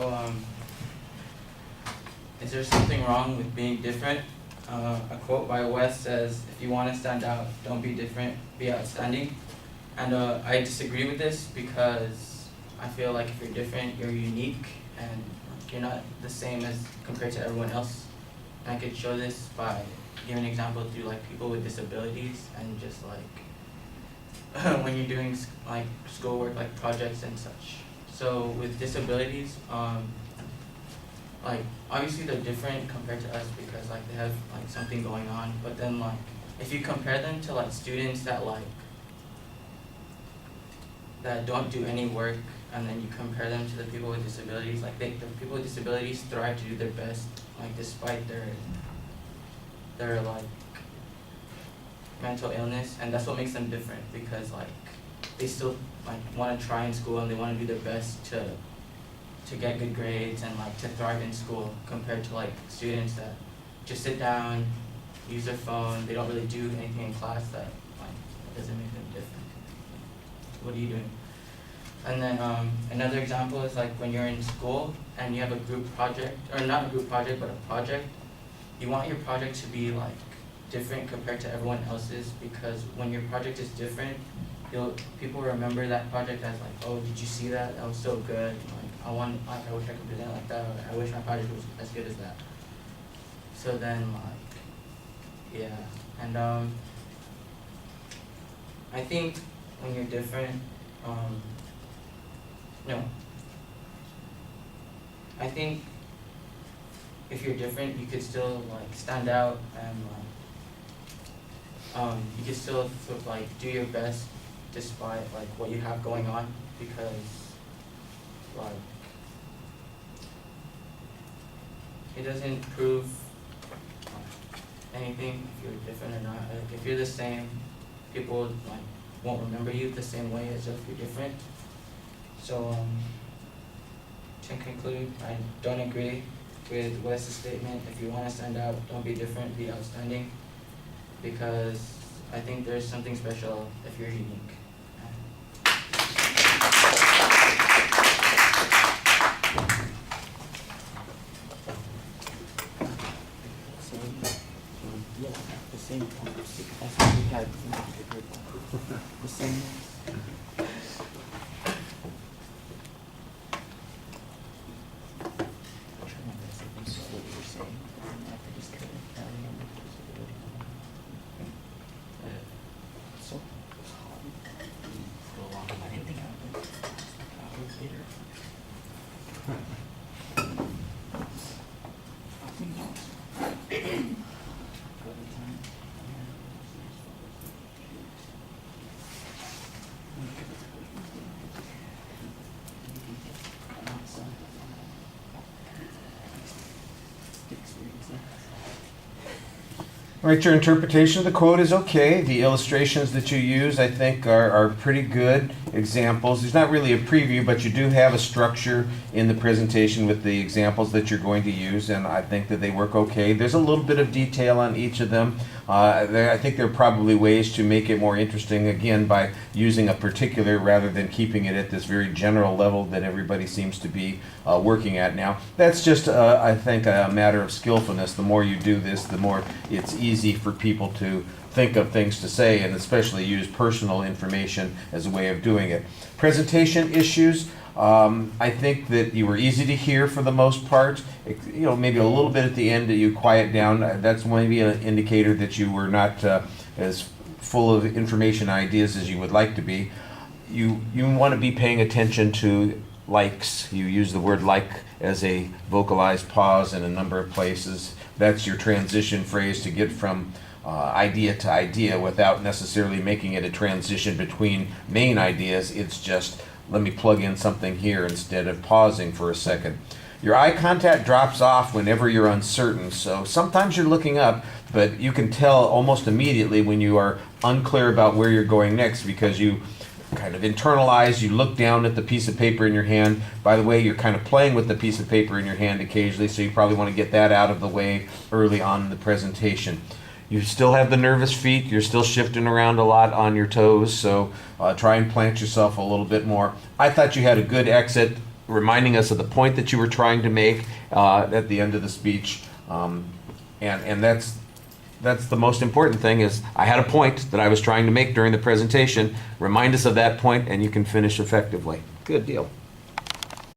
So, is there something wrong with being different? A quote by West says, if you want to stand out, don't be different, be outstanding. And I disagree with this because I feel like if you're different, you're unique and you're not the same as compared to everyone else. And I could show this by giving an example through like people with disabilities and just like when you're doing like schoolwork, like projects and such. So with disabilities, like obviously they're different compared to us because like they have like something going on, but then like if you compare them to like students that don't do any work, and then you compare them to the people with disabilities, like the people with disabilities thrive to do their best, like despite their like mental illness, and that's what makes them different because like they still like want to try in school and they want to do their best to get good grades and like to thrive in school compared to like students that just sit down, use their phone, they don't really do anything in class that like doesn't make them different. What are you doing? And then another example is like when you're in school and you have a group project, or not a group project, but a project, you want your project to be like different compared to everyone else's, because when your project is different, people remember that project as like, oh, did you see that? That was so good. I wish I could present like that, or I wish my project was as good as that. So then like, yeah, and I think when you're different, no. I think if you're different, you could still like stand out and you could still like do your best despite like what you have going on, because like it doesn't prove anything if you're different or not. Like, if you're the same, people like won't remember you the same way as if you're different. So to conclude, I don't agree with Wes's statement. If you want to stand out, don't be different, be outstanding, because I think there's something special if you're unique. Yeah, the same. That's what we had. The same. All right, your interpretation of the quote is okay. The illustrations that you use, I think, are pretty good examples. There's not really a preview, but you do have a structure in the presentation with the examples that you're going to use, and I think that they work okay. There's a little bit of detail on each of them. I think there are probably ways to make it more interesting, again, by using a particular rather than keeping it at this very general level that everybody seems to be working at now. That's just, I think, a matter of skillfulness. The more you do this, the more it's easy for people to think of things to say, and especially use personal information as a way of doing it. Presentation issues. I think that you were easy to hear for the most part. Maybe a little bit at the end that you quiet down. That's maybe an indicator that you were not as full of information ideas as you would like to be. You want to be paying attention to likes. You use the word like as a vocalized pause in a number of places. That's your transition phrase to get from idea to idea without necessarily making it a transition between main ideas. It's just, let me plug in something here instead of pausing for a second. Your eye contact drops off whenever you're uncertain. So sometimes you're looking up, but you can tell almost immediately when you are unclear about where you're going next, because you kind of internalize, you look down at the piece of paper in your hand. By the way, you're kind of playing with the piece of paper in your hand occasionally, so you probably want to get that out of the way early on in the presentation. You still have the nervous feet, you're still shifting around a lot on your toes, so try and plant yourself a little bit more. I thought you had a good exit reminding us of the point that you were trying to make at the end of the speech. And that's the most important thing is I had a point that I was trying to make during the presentation. Remind us of that point and you can finish effectively. Good deal.